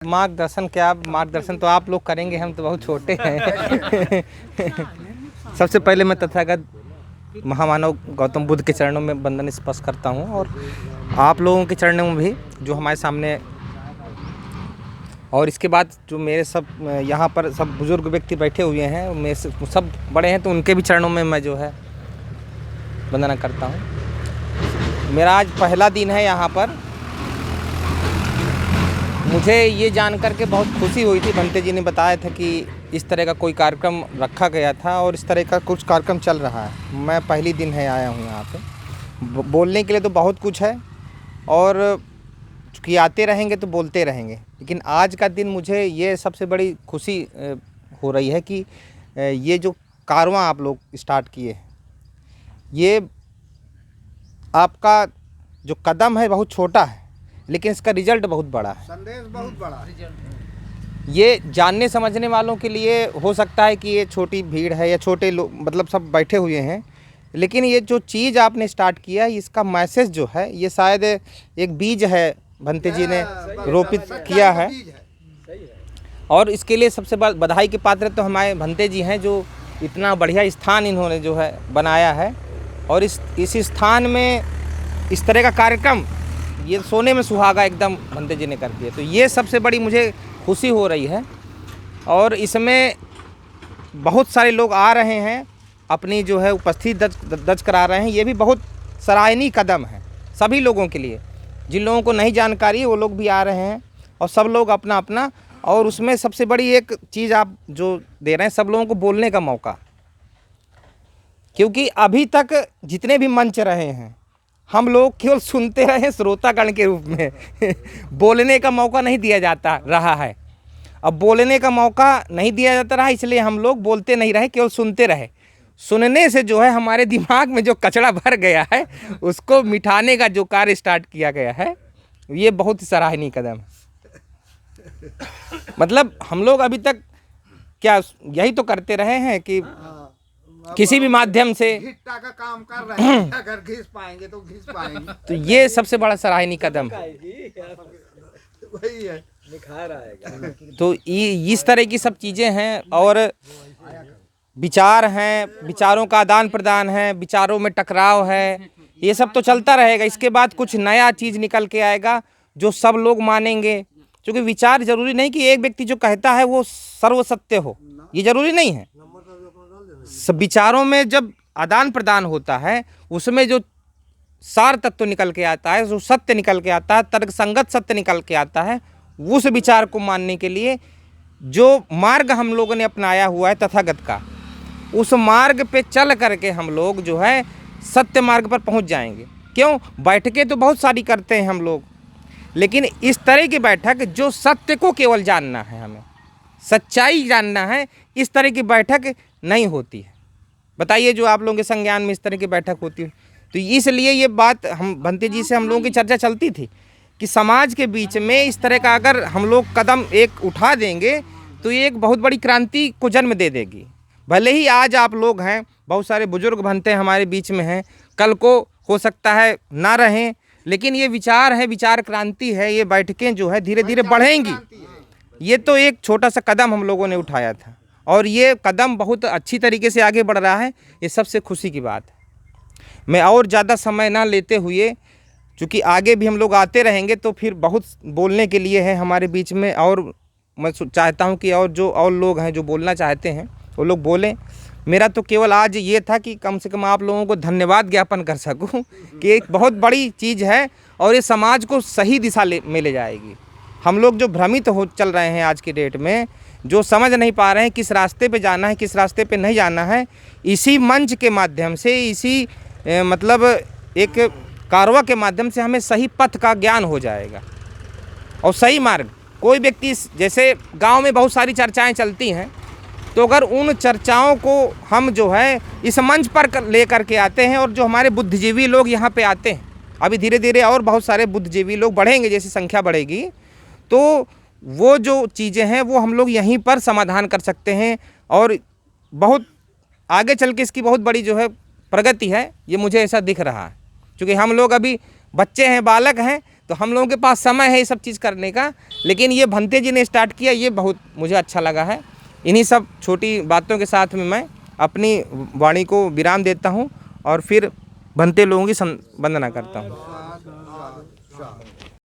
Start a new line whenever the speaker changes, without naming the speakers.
मार्गदर्शन क्या, मार्गदर्शन तो आप लोग करेंगे, हम तो बहुत छोटे हैं। सबसे पहले मैं तथागत महामानव गौतम बुद्ध के चरणों में वंदन स्पर्श करता हूँ और आप लोगों के चरणों में भी जो हमारे सामने, और इसके बाद जो मेरे सब यहाँ पर सब बुजुर्ग व्यक्ति बैठे हुए हैं, मेरे से सब बड़े हैं, तो उनके भी चरणों में मैं जो है वंदना करता हूँ। मेरा आज पहला दिन है यहाँ पर। मुझे ये जानकर के बहुत खुशी हुई थी, भंते जी ने बताया था कि इस तरह का कोई कार्यक्रम रखा गया था और इस तरह का कुछ कार्यक्रम चल रहा है। मैं पहली दिन है आया हूँ यहाँ पे। बोलने के लिए तो बहुत कुछ है और चूँकि आते रहेंगे तो बोलते रहेंगे, लेकिन आज का दिन मुझे ये सबसे बड़ी खुशी हो रही है कि ये जो कारवां आप लोग स्टार्ट किए, ये आपका जो कदम है बहुत छोटा है, लेकिन इसका रिजल्ट बहुत बड़ा है,
संदेश बहुत बड़ा है।
ये जानने समझने वालों के लिए हो सकता है कि ये छोटी भीड़ है या छोटे लोग मतलब सब बैठे हुए हैं, लेकिन ये जो चीज़ आपने स्टार्ट किया है, इसका मैसेज जो है ये शायद एक बीज है, भंते जी ने रोपित किया है। और इसके लिए सबसे बधाई के पात्र तो हमारे भंते जी हैं, जो इतना बढ़िया स्थान इन्होंने जो है बनाया है। और इस स्थान में इस तरह का कार्यक्रम, ये सोने में सुहागा एकदम भंते जी ने कर दिया, तो ये सबसे बड़ी मुझे खुशी हो रही है। और इसमें बहुत सारे लोग आ रहे हैं, अपनी जो है उपस्थिति दर्ज करा रहे हैं। ये भी बहुत सराहनीय कदम है सभी लोगों के लिए। जिन लोगों को नहीं जानकारी वो लोग भी आ रहे हैं और सब लोग अपना अपना। और उसमें सबसे बड़ी एक चीज़ आप जो दे रहे हैं, सब लोगों को बोलने का मौका, क्योंकि अभी तक जितने भी मंच रहे हैं हम लोग केवल सुनते रहे श्रोतागण के रूप में। बोलने का मौका नहीं दिया जाता रहा है। अब बोलने का मौका नहीं दिया जाता रहा, इसलिए हम लोग बोलते नहीं रहे, केवल सुनते रहे। सुनने से जो है हमारे दिमाग में जो कचरा भर गया है उसको मिटाने का जो कार्य स्टार्ट किया गया है, ये बहुत ही सराहनीय कदम है। मतलब हम लोग अभी तक क्या यही तो करते रहे हैं कि किसी भी माध्यम से
घिट्टा का काम कर रहे हैं, अगर घिस पाएंगे तो घिस पाएंगे।
तो ये सबसे बड़ा सराहनीय कदम है।
वही है,
निखार आएगा।
तो इस तरह की सब चीज़ें हैं और विचार हैं, विचारों का आदान प्रदान है, विचारों में टकराव है, ये सब तो चलता रहेगा। इसके बाद कुछ नया चीज़ निकल के आएगा जो सब लोग मानेंगे, क्योंकि विचार जरूरी नहीं कि एक व्यक्ति जो कहता है वो सर्वसत्य हो, ये जरूरी नहीं है। सब विचारों में जब आदान प्रदान होता है, उसमें जो सार तत्व निकल के आता है, जो सत्य निकल के आता है, तर्कसंगत सत्य निकल के आता है, उस विचार को मानने के लिए जो मार्ग हम लोगों ने अपनाया हुआ है तथागत का, उस मार्ग पे चल करके हम लोग जो है सत्य मार्ग पर पहुंच जाएंगे। क्यों? बैठकें तो बहुत सारी करते हैं हम लोग, लेकिन इस तरह की बैठक जो सत्य को केवल जानना है, हमें सच्चाई जानना है, इस तरह की बैठक नहीं होती है। बताइए, जो आप लोगों के संज्ञान में इस तरह की बैठक होती है। तो इसलिए ये बात हम भंते जी से हम लोगों की चर्चा चलती थी कि समाज के बीच में इस तरह का अगर हम लोग कदम एक उठा देंगे तो ये एक बहुत बड़ी क्रांति को जन्म दे देगी। भले ही आज आप लोग हैं, बहुत सारे बुजुर्ग भंते हमारे बीच में हैं, कल को हो सकता है ना रहें, लेकिन ये विचार है, विचार क्रांति है, ये बैठकें जो है धीरे धीरे बढ़ेंगी। ये तो एक छोटा सा कदम हम लोगों ने उठाया था और ये कदम बहुत अच्छी तरीके से आगे बढ़ रहा है, ये सबसे खुशी की बात है। मैं और ज़्यादा समय ना लेते हुए, चूँकि आगे भी हम लोग आते रहेंगे तो फिर बहुत बोलने के लिए है हमारे बीच में, और मैं चाहता हूँ कि और जो और लोग हैं जो बोलना चाहते हैं वो लोग बोलें। मेरा तो केवल आज ये था कि कम से कम आप लोगों को धन्यवाद ज्ञापन कर सकूँ कि एक बहुत बड़ी चीज़ है और ये समाज को सही दिशा में ले जाएगी। हम लोग जो भ्रमित हो चल रहे हैं आज की डेट में, जो समझ नहीं पा रहे हैं किस रास्ते पे जाना है, किस रास्ते पे नहीं जाना है, इसी मंच के माध्यम से, इसी मतलब एक कारवा के माध्यम से हमें सही पथ का ज्ञान हो जाएगा और सही मार्ग। कोई व्यक्ति, जैसे गांव में बहुत सारी चर्चाएं चलती हैं, तो अगर उन चर्चाओं को हम जो है इस मंच पर ले करके आते हैं और जो हमारे बुद्धिजीवी लोग यहाँ पे आते हैं, अभी धीरे धीरे और बहुत सारे बुद्धिजीवी लोग बढ़ेंगे, जैसी संख्या बढ़ेगी तो वो जो चीज़ें हैं वो हम लोग यहीं पर समाधान कर सकते हैं और बहुत आगे चल के इसकी बहुत बड़ी जो है प्रगति है, ये मुझे ऐसा दिख रहा है। क्योंकि हम लोग अभी बच्चे हैं, बालक हैं, तो हम लोगों के पास समय है ये सब चीज़ करने का, लेकिन ये भंते जी ने स्टार्ट किया, ये बहुत मुझे अच्छा लगा है। इन्हीं सब छोटी बातों के साथ में मैं अपनी वाणी को विराम देता हूँ और फिर भंते लोगों की वंदना करता हूँ।